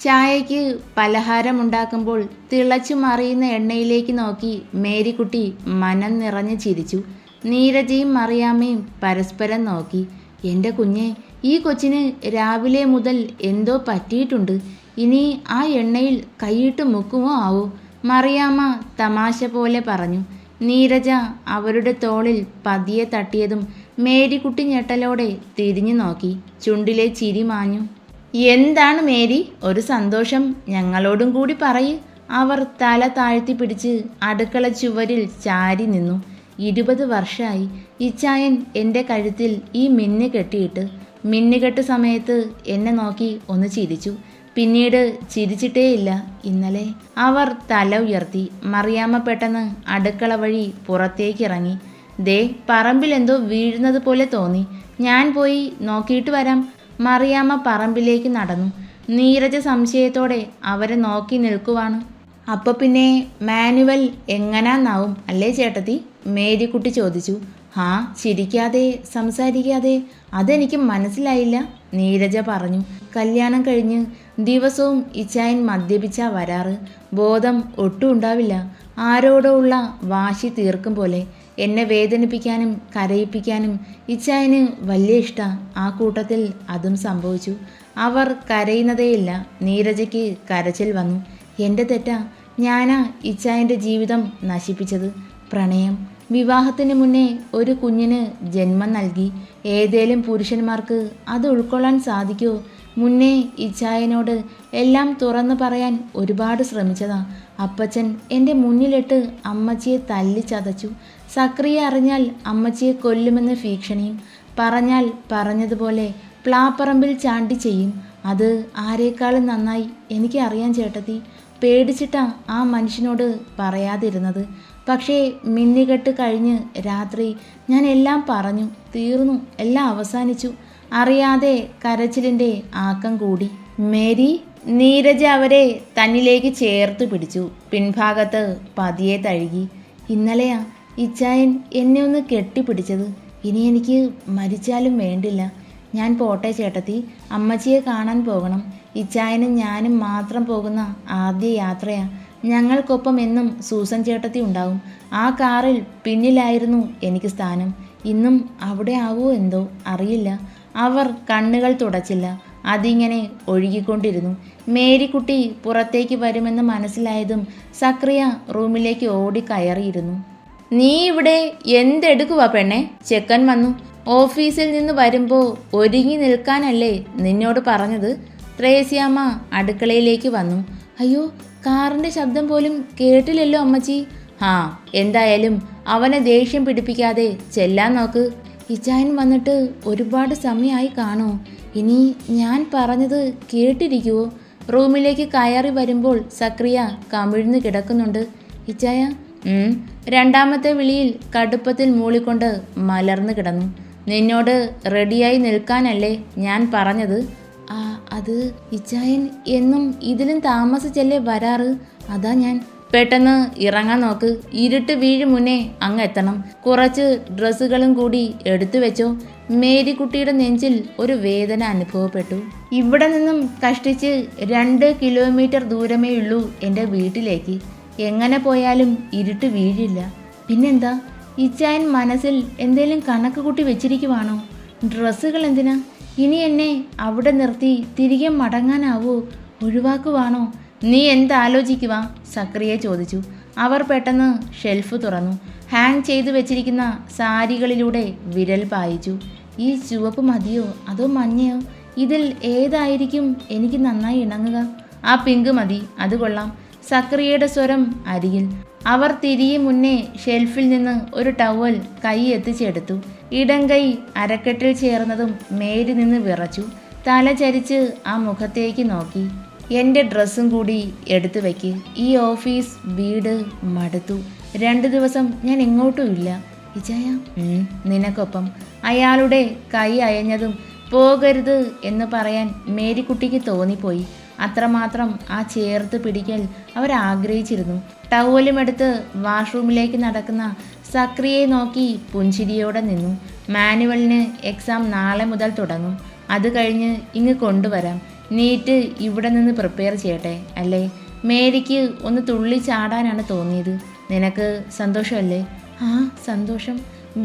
ചായയ്ക്ക് പലഹാരമുണ്ടാക്കുമ്പോൾ തിളച്ചു മറിയുന്ന എണ്ണയിലേക്ക് നോക്കി മേരിക്കുട്ടി മനം നിറഞ്ഞ് ചിരിച്ചു. നീരജയും മറിയാമ്മയും പരസ്പരം നോക്കി. എൻ്റെ കുഞ്ഞെ, ഈ കൊച്ചിന് രാവിലെ മുതൽ എന്തോ പറ്റിയിട്ടുണ്ട്. ഇനി ആ എണ്ണയിൽ കൈയിട്ട് മുക്കുമോ ആവോ? മറിയാമ്മ തമാശ പോലെ പറഞ്ഞു. നീരജ അവരുടെ തോളിൽ പതിയെ തട്ടിയതും മേരിക്കുട്ടി ഞെട്ടലോടെ തിരിഞ്ഞു നോക്കി. ചുണ്ടിലെ ചിരി മാഞ്ഞു. എന്താണ് മേരി, ഒരു സന്തോഷം ഞങ്ങളോടും കൂടി പറയ്. അവർ തല താഴ്ത്തി പിടിച്ച് അടുക്കള ചുവരിൽ ചാരി നിന്നു. 20 വർഷമായി ഇച്ചായൻ എൻ്റെ കഴുത്തിൽ ഈ മിന്ന് കെട്ടിയിട്ട്. മിന്നുകെട്ട് സമയത്ത് എന്നെ നോക്കി ഒന്ന് ചിരിച്ചു. പിന്നീട് ചിരിച്ചിട്ടേയില്ല. ഇന്നലെ അവർ തല ഉയർത്തി. മറിയാമ്മ പെട്ടെന്ന് അടുക്കള വഴി പുറത്തേക്കിറങ്ങി. ദേ, പറമ്പിലെന്തോ വീഴുന്നത് പോലെ തോന്നി. ഞാൻ പോയി നോക്കിയിട്ട് വരാം. മറിയാമ്മ പറമ്പിലേക്ക് നടന്നു. നീരജ സംശയത്തോടെ അവരെ നോക്കി നിൽക്കുവാണ്. അപ്പോൾ പിന്നെ മാനുവൽ എങ്ങനാന്നാവും അല്ലേ ചേട്ടത്തി? മേരിക്കുട്ടി ചോദിച്ചു. ഹാ, ചിരിക്കാതെ സംസാരിക്കാതെ, അതെനിക്ക് മനസ്സിലായില്ല, നീരജ പറഞ്ഞു. കല്യാണം കഴിഞ്ഞ് ദിവസവും ഇച്ചായൻ മദ്യപിച്ചാ വരാറ്. ബോധം ഒട്ടും ഉണ്ടാവില്ല. ആരോടോ ഉള്ള വാശി തീർക്കും പോലെ. എന്നെ വേദനിപ്പിക്കാനും കരയിപ്പിക്കാനും ഇച്ചായന് വലിയ ഇഷ്ടമാണ്. ആ കൂട്ടത്തിൽ അതും സംഭവിച്ചു. അവർ കരയുന്നതേയില്ല. നീരജയ്ക്ക് കരച്ചിൽ വന്നു. എൻ്റെ തെറ്റാ. ഞാനാ ഇച്ചായൻ്റെ ജീവിതം നശിപ്പിച്ചത്. പ്രണയം, വിവാഹത്തിന് മുന്നേ ഒരു കുഞ്ഞിന് ജന്മം നൽകി. ഏതേലും പുരുഷന്മാർക്ക് അത് ഉൾക്കൊള്ളാൻ സാധിക്കുമോ? മുന്നേ ഇച്ചായനോട് എല്ലാം തുറന്നു പറയാൻ ഒരുപാട് ശ്രമിച്ചതാ. അപ്പച്ചൻ എൻ്റെ മുന്നിലിട്ട് അമ്മച്ചിയെ തല്ലിച്ചതച്ചു. സക്രിയ അറിഞ്ഞാൽ അമ്മച്ചിയെ കൊല്ലുമെന്ന് ഭീഷണിയും. പറഞ്ഞാൽ പറഞ്ഞതുപോലെ പ്ലാപ്പറമ്പിൽ ചാണ്ടി ചെയ്യും. അത് ആരേക്കാളും നന്നായി എനിക്ക് അറിയാൻ ചേട്ടത്തി. പേടിച്ചിട്ടാ ആ മനുഷ്യനോട് പറയാതിരുന്നത്. പക്ഷേ മിന്നുകെട്ട് കഴിഞ്ഞ് രാത്രി ഞാൻ എല്ലാം പറഞ്ഞു തീർന്നു. എല്ലാം അവസാനിച്ചു. അറിയാതെ കരച്ചിലിൻ്റെ ആക്കം കൂടി. മേരി, നീരജ അവരെ തന്നിലേക്ക് ചേർത്ത് പിടിച്ചു. പിൻഭാഗത്ത് പതിയെ തഴുകി. ഇന്നലെയാ ഇച്ചായൻ എന്നെ ഒന്ന് കെട്ടിപ്പിടിച്ചത്. ഇനി എനിക്ക് മരിച്ചാലും വേണ്ടില്ല. ഞാൻ പോട്ടെ ചേട്ടത്തി. അമ്മച്ചിയെ കാണാൻ പോകണം. ഇച്ചായനും ഞാനും മാത്രം പോകുന്ന ആദ്യ യാത്രയാ. ഞങ്ങൾക്കൊപ്പം എന്നും സൂസൻ ചേട്ടത്തി ഉണ്ടാവും. ആ കാറിൽ പിന്നിലായിരുന്നു എനിക്ക് സ്ഥാനം. ഇന്നും അവിടെ ആവോ എന്തോ അറിയില്ല. അവർ കണ്ണുകൾ തുടച്ചില്ല. അതിങ്ങനെ ഒഴുകിക്കൊണ്ടിരുന്നു. മേരിക്കുട്ടി പുറത്തേക്ക് വരുമെന്ന് മനസ്സിലായതും സക്രിയ റൂമിലേക്ക് ഓടി കയറിയിരുന്നു. നീ ഇവിടെ എന്തെടുക്കുവാ പെണ്ണെ? ചെക്കൻ വന്നു. ഓഫീസിൽ നിന്ന് വരുമ്പോൾ ഒരുങ്ങി നിൽക്കാനല്ലേ നിന്നോട് പറഞ്ഞത്? ത്രേസ്യാമ്മ അടുക്കളയിലേക്ക് വന്നു. അയ്യോ, കാറിൻ്റെ ശബ്ദം പോലും കേട്ടില്ലല്ലോ അമ്മച്ചി. ആ, എന്തായാലും അവനെ ദേഷ്യം പിടിപ്പിക്കാതെ ചെല്ലാൻ നോക്ക്. ഇച്ചായൻ വന്നിട്ട് ഒരുപാട് സമയമായി കാണോ? ഇനി ഞാൻ പറഞ്ഞത് കേട്ടിരിക്കുവോ? റൂമിലേക്ക് കയറി വരുമ്പോൾ സക്രിയ കമിഴ്ന്നു കിടക്കുന്നുണ്ട്. ഇച്ചായ? രണ്ടാമത്തെ വിളിയിൽ കടുപ്പത്തിൽ മൂളിക്കൊണ്ട് മലർന്നു കിടന്നു. നിന്നോട് റെഡിയായി നിൽക്കാനല്ലേ ഞാൻ പറഞ്ഞത്? അത് ഇച്ചായൻ എന്നും ഇതിലും താമസിച്ചല്ലേ വരാറ്. അതാ ഞാൻ. പെട്ടെന്ന് ഇറങ്ങാൻ നോക്ക്. ഇരുട്ട് വീഴും മുന്നേ അങ്ങ് എത്തണം. കുറച്ച് ഡ്രസ്സുകളും കൂടി എടുത്തു വെച്ചോ. മേരിക്കുട്ടിയുടെ നെഞ്ചിൽ ഒരു വേദന അനുഭവപ്പെട്ടു. ഇവിടെ നിന്നും കഷ്ടിച്ച് 2 കിലോമീറ്റർ ദൂരമേ ഉള്ളൂ എൻ്റെ വീട്ടിലേക്ക്. എങ്ങനെ പോയാലും ഇരുട്ട് വീഴില്ല. പിന്നെന്താ, ഇച്ചായൻ മനസ്സിൽ എന്തേലും കണക്ക് കൂട്ടി വെച്ചിരിക്കുവാണോ? ഡ്രസ്സുകൾ എന്തിനാ? ഇനി എന്നെ അവിടെ നിർത്തി തിരികെ മടങ്ങാനാവോ? ഒഴിവാക്കുവാണോ? നീ എന്താലോചിക്കുവാ? സക്രിയ ചോദിച്ചു. അവർ പെട്ടെന്ന് ഷെൽഫ് തുറന്നു. ഹാങ് ചെയ്തു വെച്ചിരിക്കുന്ന സാരികളിലൂടെ വിരൽ പായിച്ചു. ഈ ചുവപ്പ് മതിയോ അതോ മഞ്ഞയോ? ഇതിൽ ഏതായിരിക്കും എനിക്ക് നന്നായി ഇണങ്ങുക? ആ പിങ്ക് മതി, അത് കൊള്ളാം. സക്രിയയുടെ സ്വരം അരികിൽ. അവർ തിരികെ മുന്നേ ഷെൽഫിൽ നിന്ന് ഒരു ടവൽ കൈ എത്തിച്ചെടുത്തു. ഇടം കൈ അരക്കെട്ടിൽ ചേർന്നതും മേരി നിന്ന് വിറച്ചു. തല ചരിച്ച് ആ മുഖത്തേക്ക് നോക്കി. എൻ്റെ ഡ്രസ്സും കൂടി എടുത്തു വയ്ക്ക്. ഈ ഓഫീസ് വീട് മടുത്തു. 2 ദിവസം ഞാൻ എങ്ങോട്ടും ഇല്ല. ഇച്ചായ? നിനക്കൊപ്പം. അയാളുടെ കൈ അയഞ്ഞതും പോകരുത് എന്ന് പറയാൻ മേരിക്കുട്ടിക്ക് തോന്നിപ്പോയി. അത്രമാത്രം ആ ചേർത്ത് പിടിക്കൽ അവരാഗ്രഹിച്ചിരുന്നു. ടവലുമെടുത്ത് വാഷ്റൂമിലേക്ക് നടക്കുന്ന സക്രിയയെ നോക്കി പുഞ്ചിരിയോടെ നിന്നു. മാനുവലിന് എക്സാം നാളെ മുതൽ തുടങ്ങും. അത് കഴിഞ്ഞ് ഇങ്ങ് കൊണ്ടുവരാം. നീറ്റ് ഇവിടെ നിന്ന് പ്രിപ്പയർ ചെയ്യട്ടെ അല്ലേ? മേരിക്ക് ഒന്ന് തുള്ളി ചാടാനാണ് തോന്നിയത്. നിനക്ക് സന്തോഷമല്ലേ? ആ സന്തോഷം,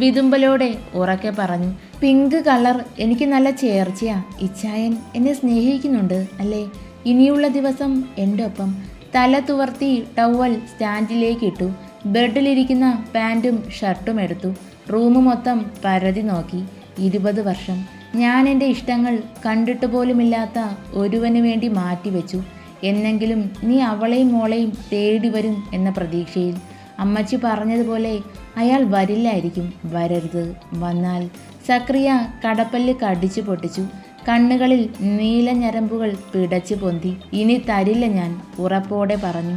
വിതുമ്പലോടെ ഉറക്കെ പറഞ്ഞു. പിങ്ക് കളർ എനിക്ക് നല്ല ചേർച്ചയാ. ഇച്ചായൻ എന്നെ സ്നേഹിക്കുന്നുണ്ട് അല്ലേ? ഇനിയുള്ള ദിവസം എൻ്റെ ഒപ്പം. തല തുവർത്തി ടവൽ സ്റ്റാൻഡിലേക്ക് ഇട്ടു. ബെഡിലിരിക്കുന്ന പാൻറ്റും ഷർട്ടും എടുത്തു. റൂം മൊത്തം പരതി നോക്കി. 20 വർഷം ഞാൻ എൻ്റെ ഇഷ്ടങ്ങൾ കണ്ടിട്ട് പോലുമില്ലാത്ത ഒരുവന് വേണ്ടി മാറ്റിവെച്ചു. എന്നെങ്കിലും നീ അവളെയും മോളെയും തേടി വരും എന്ന പ്രതീക്ഷയിൽ. അമ്മച്ചി പറഞ്ഞതുപോലെ അയാൾ വരില്ലായിരിക്കും. വരരുത്. വന്നാൽ സക്രിയ കടപ്പല്ല് കടിച്ചു പൊട്ടിച്ചു. കണ്ണുകളിൽ നീല ഞരമ്പുകൾ പിടച്ചു പൊന്തി. ഇനി തരില്ല ഞാൻ, ഉറപ്പോടെ പറഞ്ഞു.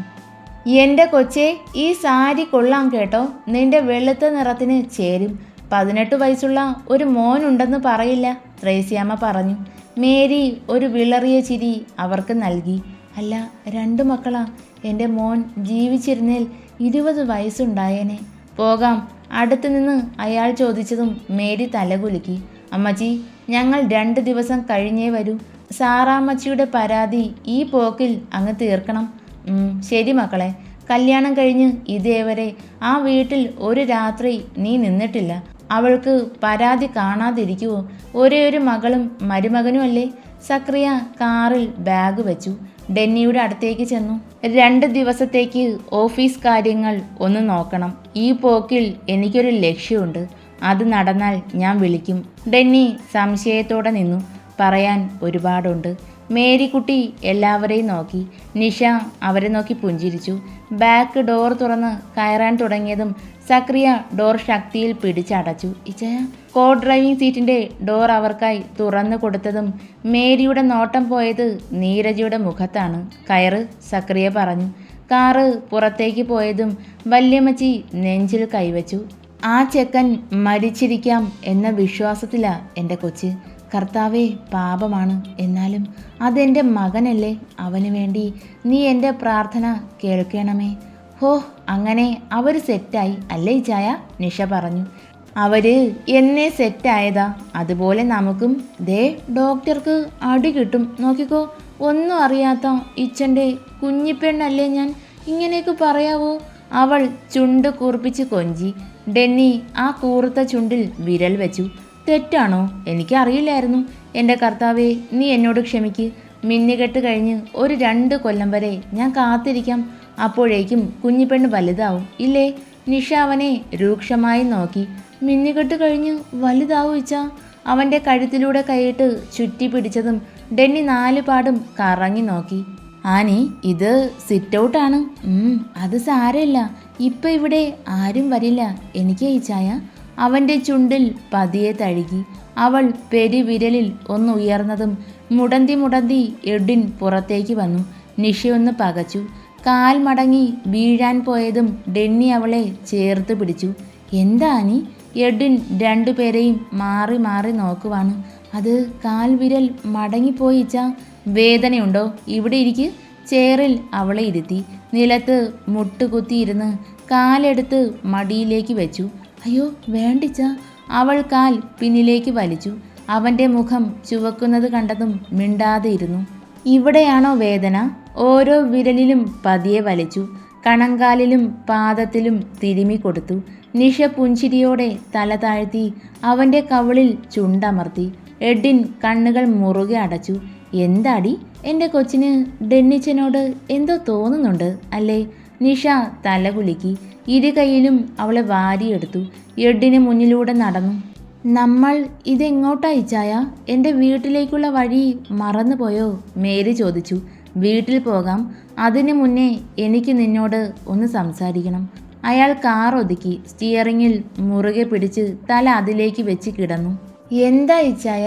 എൻ്റെ കൊച്ചേ, ഈ സാരി കൊള്ളാം കേട്ടോ. നിന്റെ വെളുത്ത നിറത്തിന് ചേരും. 18 വയസ്സുള്ള ഒരു മോനുണ്ടെന്ന് പറയില്ല, ത്രേസ്യാമ്മ പറഞ്ഞു. മേരി ഒരു വിളറിയ ചിരി അവർക്ക് നൽകി. അല്ല, 2 മക്കളാ. എൻ്റെ മോൻ ജീവിച്ചിരുന്നേൽ 20 വയസ്സുണ്ടായേനെ. പോകാം, അടുത്തു നിന്ന് അയാൾ ചോദിച്ചതും മേരി തലകുലുക്കി. അമ്മച്ചി, ഞങ്ങൾ 2 ദിവസം കഴിഞ്ഞേ വരൂ. സാറാമ്മച്ചിയുടെ പരാതി ഈ പോക്കിൽ അങ്ങ് തീർക്കണം. ശരി മക്കളെ. കല്യാണം കഴിഞ്ഞ് ഇതേവരെ ആ വീട്ടിൽ ഒരു രാത്രി നീ നിന്നിട്ടില്ല. അവൾക്ക് പരാതി കാണാതിരിക്കുവോ? ഒരേ ഒരു മകളും മരുമകനും അല്ലേ? സക്രിയ കാറിൽ ബാഗ് വെച്ചു. ഡെന്നിയുടെ അടുത്തേക്ക് ചെന്നു. 2 ദിവസത്തേക്ക് ഓഫീസ് കാര്യങ്ങൾ ഒന്ന് നോക്കണം. ഈ പോക്കിൽ എനിക്കൊരു ലക്ഷ്യമുണ്ട്. അത് നടന്നാൽ ഞാൻ വിളിക്കും. ഡെന്നി സംശയത്തോടെ നിന്നു. പറയാൻ ഒരുപാടുണ്ട്. മേരിക്കുട്ടി എല്ലാവരെയും നോക്കി. നിഷ അവരെ നോക്കി പുഞ്ചിരിച്ചു. ബാക്ക് ഡോർ തുറന്ന് കയറാൻ തുടങ്ങിയതും സക്രിയ ഡോർ ശക്തിയിൽ പിടിച്ചടച്ചു. ഇച്ചയ കോ ഡ്രൈവിംഗ് സീറ്റിൻ്റെ ഡോർ അവർക്കായി തുറന്നു കൊടുത്തതും മേരിയുടെ നോട്ടം പോയത് നീരജയുടെ മുഖത്താണ്. കയറ്, സക്രിയ പറഞ്ഞു. കാറ് പുറത്തേക്ക് പോയതും വല്യമ്മച്ചി നെഞ്ചിൽ കൈവച്ചു. ആ ചെക്കൻ മരിച്ചിരിക്കാം എന്ന വിശ്വാസത്തിലാ എൻ്റെ കൊച്ച്. കർത്താവേ, പാപമാണ്. എന്നാലും അതെൻ്റെ മകനല്ലേ. അവന് വേണ്ടി നീ എൻ്റെ പ്രാർത്ഥന കേൾക്കണമേ. ഹോ, അങ്ങനെ അവർ സെറ്റായി അല്ലേ ചായ? നിഷ പറഞ്ഞു. അവര് എന്നെ സെറ്റായതാ. അതുപോലെ നമുക്കും. ദേ, ഡോക്ടർക്ക് അടി കിട്ടും നോക്കിക്കോ. ഒന്നും അറിയാത്ത ഇച്ചൻ്റെ കുഞ്ഞിപ്പെണ്ണല്ലേ ഞാൻ. ഇങ്ങനെയൊക്കെ പറയാവോ? അവൾ ചുണ്ട് കൂർപ്പിച്ച് കൊഞ്ചി. ഡെന്നി ആ കൂർത്ത ചുണ്ടിൽ വിരൽ വെച്ചു. തെറ്റാണോ? എനിക്കറിയില്ലായിരുന്നു. എൻ്റെ കർത്താവേ, നീ എന്നോട് ക്ഷമിക്ക്. മിന്നുകെട്ട് കഴിഞ്ഞ് ഒരു 2 കൊല്ലം വരെ ഞാൻ കാത്തിരിക്കാം. അപ്പോഴേക്കും കുഞ്ഞിപ്പെണ്ണ് വലുതാവും ഇല്ലേ? നിഷ അവനെ രൂക്ഷമായി നോക്കി. മിന്നുകെട്ട് കഴിഞ്ഞ് വലുതാവും ഇച്ച? അവൻ്റെ കഴുത്തിലൂടെ കൈയിട്ട് ചുറ്റി പിടിച്ചതും ഡെന്നി 4 പാടും കറങ്ങി നോക്കി. ആനി, ഇത് സിറ്റ് ഔട്ടാണ്. അത് സാരമില്ല. ഇപ്പം ഇവിടെ ആരും വരില്ല. എനിക്ക് ഇച്ചായ. അവൻ്റെ ചുണ്ടിൽ പതിയെ തഴുകി. അവൾ പെരുവിരലിൽ ഒന്ന് ഉയർന്നതും മുടന്തി എഡിൻ പുറത്തേക്ക് വന്നു. നിഷയൊന്ന് പകച്ചു. കാൽ മടങ്ങി വീഴാൻ പോയതും ഡെന്നി അവളെ ചേർത്ത് പിടിച്ചു. എന്താനി? എഡിൻ 2 പേരെയും മാറി മാറി നോക്കുവാണ്. അത് കാൽവിരൽ മടങ്ങിപ്പോയിച്ച. വേദനയുണ്ടോ? ഇവിടെ ഇരിക്ക്. ചെയറിൽ അവളെ ഇരുത്തി. നിലത്ത് മുട്ടുകുത്തിയിരുന്ന് കാലെടുത്ത് മടിയിലേക്ക് വെച്ചു. അയ്യോ വേണ്ടിച്ച. അവൾ കാൽ പിന്നിലേക്ക് വലിച്ചു. അവൻ്റെ മുഖം ചുവക്കുന്നത് കണ്ടതും മിണ്ടാതെ ഇരുന്നു. ഇവിടെയാണോ വേദന? ഓരോ വിരലിലും പതിയെ വലിച്ചു. കണങ്കാലിലും പാദത്തിലും തിരുമി കൊടുത്തു. നിഷ പുഞ്ചിരിയോടെ തല താഴ്ത്തി അവൻ്റെ കവിളിൽ ചുണ്ടമർത്തി. എഡിൻ കണ്ണുകൾ മുറുകെ അടച്ചു. എന്താടി? എൻ്റെ കൊച്ചിന് ഡെന്നിച്ചനോട് എന്തോ തോന്നുന്നുണ്ട് അല്ലേ? നിഷ തലകുലുക്കി. 2 കൈയിലും അവളെ വാരിയെടുത്തു. എഡിന് മുന്നിലൂടെ നടന്നു. നമ്മൾ ഇതെങ്ങോട്ടാ ഇച്ചായ? എൻ്റെ വീട്ടിലേക്കുള്ള വഴി മറന്നുപോയോ? മേരി ചോദിച്ചു. വീട്ടിൽ പോകാം. അതിനു മുന്നേ എനിക്ക് നിന്നോട് ഒന്ന് സംസാരിക്കണം. അയാൾ കാർ ഒതുക്കി സ്റ്റിയറിങ്ങിൽ മുറുകെ പിടിച്ച് തല അതിലേക്ക് വെച്ച് കിടന്നു. എന്താ ഇച്ചായ?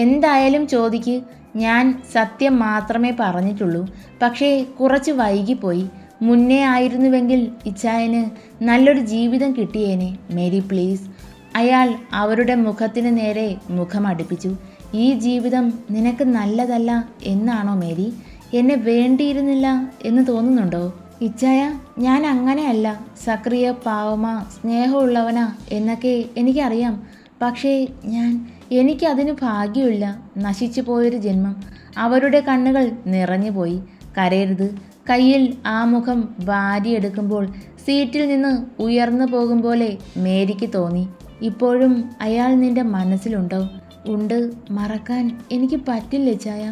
എന്തായാലും ചോദിക്ക്. ഞാൻ സത്യം മാത്രമേ പറഞ്ഞിട്ടുള്ളൂ. പക്ഷേ കുറച്ച് വൈകിപ്പോയി. മുന്നേ ആയിരുന്നുവെങ്കിൽ ഇച്ചായന് നല്ലൊരു ജീവിതം കിട്ടിയേനെ. Mary please. അയാൾ അവരുടെ മുഖത്തിന് നേരെ മുഖമടുപ്പിച്ചു. ഈ ജീവിതം നിനക്ക് നല്ലതല്ല എന്നാണോ മേരി? എന്നെ വേണ്ടിയിരുന്നില്ല എന്ന് തോന്നുന്നുണ്ടോ? ഇച്ചായ, ഞാൻ അങ്ങനെയല്ല. സക്രിയ പാവമാ, സ്നേഹമുള്ളവനാ എന്നൊക്കെ എനിക്കറിയാം. പക്ഷേ എനിക്കതിന് ഭാഗ്യമില്ല. നശിച്ചു പോയൊരു ജന്മം. അവരുടെ കണ്ണുകൾ നിറഞ്ഞുപോയി. കരയരുത്. കയ്യിൽ ആ മുഖം വാരിയെടുക്കുമ്പോൾ സീറ്റിൽ നിന്ന് ഉയർന്നു പോകും പോലെ മേരിക്ക് തോന്നി. ഇപ്പോഴും അയാൾ നിന്റെ മനസ്സിലുണ്ടോ? ഉണ്ട്. മറക്കാൻ എനിക്ക് പറ്റില്ല ചായ.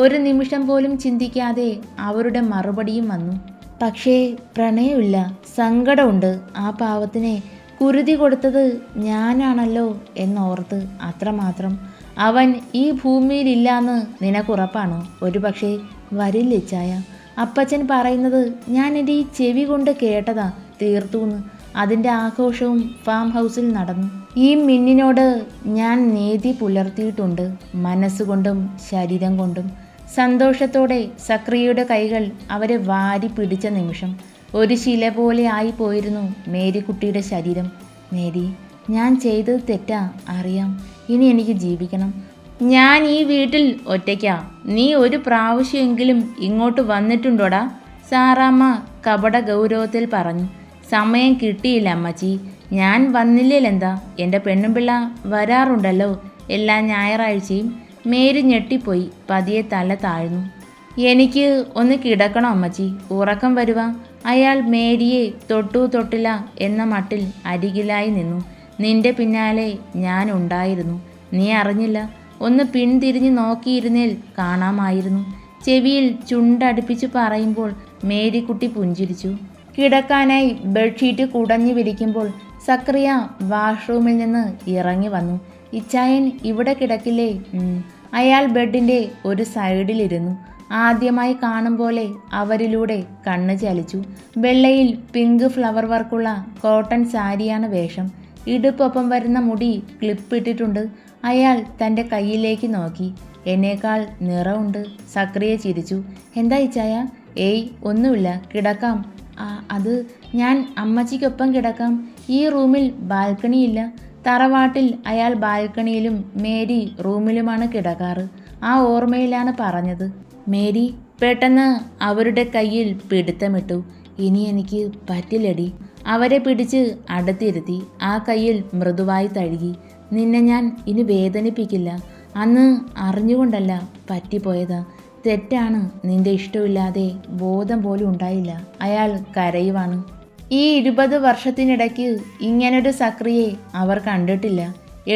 ഒരു നിമിഷം പോലും ചിന്തിക്കാതെ അവരുടെ മറുപടിയും വന്നു. പക്ഷേ പ്രണയമില്ല, സങ്കടമുണ്ട്. ആ പാവത്തിനെ കുരുതി കൊടുത്തത് ഞാനാണല്ലോ എന്നോർത്ത്, അത്രമാത്രം. അവൻ ഈ ഭൂമിയിലില്ലാന്ന് നിനക്കുറപ്പാണോ? ഒരു പക്ഷേ വരില്ല ചായ. അപ്പച്ചൻ പറയുന്നത് ഞാൻ എൻ്റെ ഈ ചെവി കൊണ്ട് കേട്ടതാ. തീർത്തൂന്ന്. അതിൻ്റെ ആഘോഷവും ഫാം ഹൗസിൽ നടന്നു. ഈ മിന്നിനോട് ഞാൻ നീതി പുലർത്തിയിട്ടുണ്ട്, മനസ്സുകൊണ്ടും ശരീരം കൊണ്ടും. സന്തോഷത്തോടെ സക്രിയയുടെ കൈകൾ അവരെ വാരി പിടിച്ച നിമിഷം ഒരു ശില പോലെ ആയിപ്പോയിരുന്നു മേരിക്കുട്ടിയുടെ ശരീരം. മേരി, ഞാൻ ചെയ്തത് തെറ്റാ, അറിയാം. ഇനി എനിക്ക് ജീവിക്കണം. ഞാൻ ഈ വീട്ടിൽ ഒറ്റയ്ക്കാ. നീ ഒരു പ്രാവശ്യമെങ്കിലും ഇങ്ങോട്ട് വന്നിട്ടുണ്ടോടാ? സാറാമ്മ കപട ഗൗരവത്തിൽ പറഞ്ഞു. സമയം കിട്ടിയില്ല അമ്മച്ചി. ഞാൻ വന്നില്ലേലെന്താ? എൻ്റെ പെണ്ണുപിള്ള വരാറുണ്ടല്ലോ എല്ലാ ഞായറാഴ്ചയും. മേരി ഞെട്ടിപ്പോയി. പതിയെ തല താഴ്ന്നു. എനിക്ക് ഒന്ന് കിടക്കണം അമ്മച്ചി, ഉറക്കം വരുവാ. അയാൾ മേരിയെ തൊട്ടു തൊട്ടില്ല എന്ന മട്ടിൽ അരികിലായി നിന്നു. നിന്റെ പിന്നാലെ ഞാൻ ഉണ്ടായിരുന്നു, നീ അറിഞ്ഞില്ല. ഒന്ന് പിന്തിരിഞ്ഞ് നോക്കിയിരുന്നേൽ കാണാമായിരുന്നു. ചെവിയിൽ ചുണ്ടടുപ്പിച്ച് പറയുമ്പോൾ മേരിക്കുട്ടി പുഞ്ചിരിച്ചു. കിടക്കാനായി ബെഡ്ഷീറ്റ് കുടഞ്ഞു വിരിക്കുമ്പോൾ സക്രിയ വാഷ്റൂമിൽ നിന്ന് ഇറങ്ങി വന്നു. ഇച്ചായൻ ഇവിടെ കിടക്കില്ലേ? അയാൾ ബെഡിൻ്റെ ഒരു സൈഡിലിരുന്നു. ആദ്യമായി കാണും പോലെ അവരിലൂടെ കണ്ണ് ചലിച്ചു. വെള്ളയിൽ പിങ്ക് ഫ്ലവർ വർക്കുള്ള കോട്ടൺ സാരിയാണ് വേഷം. ഇടുപ്പൊപ്പം വരുന്ന മുടി ക്ലിപ്പിട്ടിട്ടുണ്ട്. അയാൾ തൻ്റെ കയ്യിലേക്ക് നോക്കി. എന്നേക്കാൾ നിറമുണ്ട്. സക്രിയ ചിരിച്ചു. എന്താ ഇച്ചായ? ഏയ് ഒന്നുമില്ല, കിടക്കാം. അത് ഞാൻ അമ്മച്ചിക്കൊപ്പം കിടക്കാം. ഈ റൂമിൽ ബാൽക്കണിയില്ല. തറവാട്ടിൽ അയാൾ ബാൽക്കണിയിലും മേരി റൂമിലുമാണ് കിടക്കാറ്. ആ ഓർമ്മയിലാണ് പറഞ്ഞത്. മേരി പെട്ടെന്ന് അവരുടെ കയ്യിൽ പിടുത്തമിട്ടു. ഇനി എനിക്ക് പറ്റില്ലടി. അവരെ പിടിച്ച് അടുത്തിരുത്തി. ആ കയ്യിൽ മൃദുവായി തഴുകി. നിന്നെ ഞാൻ ഇനി വേദനിപ്പിക്കില്ല. അന്ന് അറിഞ്ഞുകൊണ്ടല്ല, പറ്റിപ്പോയതാ. തെറ്റാണ്. നിന്റെ ഇഷ്ടമില്ലാതെ ബോധം പോലും ഉണ്ടായില്ല. അയാൾ കരയുവാണ്. ഈ 20 വർഷത്തിനിടയ്ക്ക് ഇങ്ങനൊരു സക്രിയെ അവർ കണ്ടിട്ടില്ല.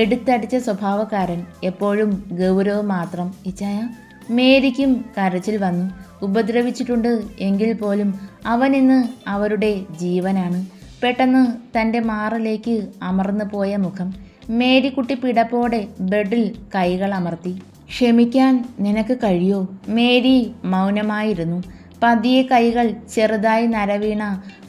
എടുത്തടിച്ച സ്വഭാവക്കാരൻ, എപ്പോഴും ഗൗരവം മാത്രം. ഇച്ചായ, മേരിക്കും കരച്ചിൽ വന്നു. ഉപദ്രവിച്ചിട്ടുണ്ട് എങ്കിൽ പോലും അവൻ ഇന്ന് അവരുടെ ജീവനാണ്. പെട്ടെന്ന് തൻ്റെ മാറിലേക്ക് അമർന്നു പോയ മുഖം. മേരിക്കുട്ടി പിടപ്പോടെ ബെഡിൽ കൈകൾ അമർത്തി. ക്ഷമിക്കാൻ നിനക്ക് കഴിയോ? മേരി മൗനമായിരുന്നു. പതിയെ കൈകൾ ചെറുതായി നരവീണ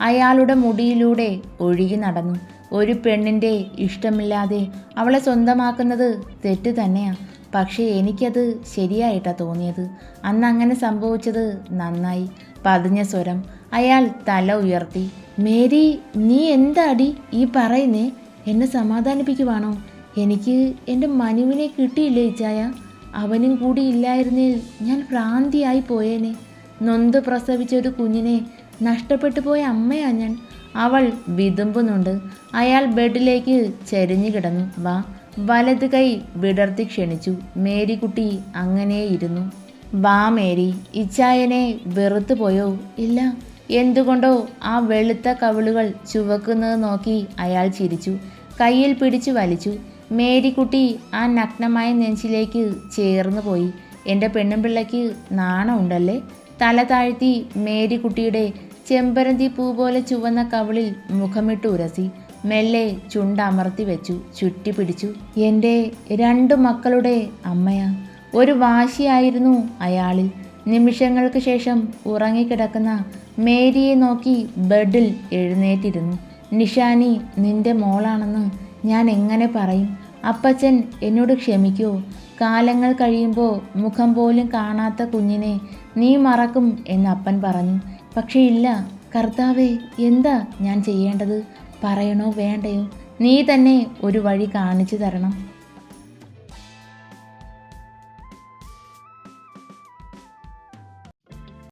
അയാളുടെ മുടിയിലൂടെ ഒഴുകി നടന്നു. ഒരു പെണ്ണിൻ്റെ ഇഷ്ടമില്ലാതെ അവളെ സ്വന്തമാക്കുന്നത് തെറ്റ് തന്നെയാ. പക്ഷേ എനിക്കത് ശരിയായിട്ടാ തോന്നിയത്. അന്ന് അങ്ങനെ സംഭവിച്ചത് നന്നായി. പതിഞ്ഞ സ്വരം. അയാൾ തല ഉയർത്തി. മേരി, നീ എന്താടി ഈ പറയുന്നേ? എന്നെ സമാധാനിപ്പിക്കുവാണോ? എനിക്ക് എൻ്റെ മനുവിനെ കിട്ടിയില്ലേ ഇച്ചായ? അവനും കൂടി ഇല്ലായിരുന്നേൽ ഞാൻ ഭ്രാന്തിയായി പോയേനെ. നൊന്ത് പ്രസവിച്ച ഒരു കുഞ്ഞിനെ നഷ്ടപ്പെട്ടു പോയ അമ്മയാ ഞാൻ. അവൾ വിതുമ്പുന്നുണ്ട്. അയാൾ ബെഡിലേക്ക് ചരിഞ്ഞു കിടന്നു. വാ. വലത് കൈ വിടർത്തി ക്ഷണിച്ചു. മേരിക്കുട്ടി അങ്ങനെയിരുന്നു. വാ മേരി. ഇച്ചായനെ വെറുത്തു പോയോ? ഇല്ല. എന്തുകൊണ്ടോ ആ വെളുത്ത കവിളുകൾ ചുവക്കുന്നത് നോക്കി അയാൾ ചിരിച്ചു. കയ്യിൽ പിടിച്ചു വലിച്ചു. മേരിക്കുട്ടി ആ നഗ്നമായ നെഞ്ചിലേക്ക് ചേർന്നു പോയി. എൻ്റെ പെണ്ണുപിള്ളയ്ക്ക് നാണമുണ്ടല്ലേ? തല താഴ്ത്തി മേരിക്കുട്ടിയുടെ ചെമ്പരന്തി പൂ പോലെ ചുവന്ന കവിളിൽ മുഖമിട്ട് ഉരസി. മെല്ലെ ചുണ്ടമർത്തി വെച്ചു. ചുറ്റി പിടിച്ചു. എൻ്റെ 2 മക്കളുടെ അമ്മയാ. ഒരു വാശിയായിരുന്നു അയാളിൽ. നിമിഷങ്ങൾക്ക് ശേഷം ഉറങ്ങിക്കിടക്കുന്ന മേരിയെ നോക്കി ബെഡിൽ എഴുന്നേറ്റിരുന്നു. നിഷാനി നിന്റെ മോളാണെന്ന് ഞാൻ എങ്ങനെ പറയും? അപ്പച്ചൻ എന്നോട് ക്ഷമിക്കുമോ? കാലങ്ങൾ കഴിയുമ്പോൾ മുഖം പോലും കാണാത്ത കുഞ്ഞിനെ നീ മറക്കും എന്ന് അപ്പൻ പറഞ്ഞു. പക്ഷേ ഇല്ല. കർത്താവേ, എന്താ ഞാൻ ചെയ്യേണ്ടത്? പറയണോ വേണ്ടയോ? നീ തന്നെ ഒരു വഴി കാണിച്ചു തരണം.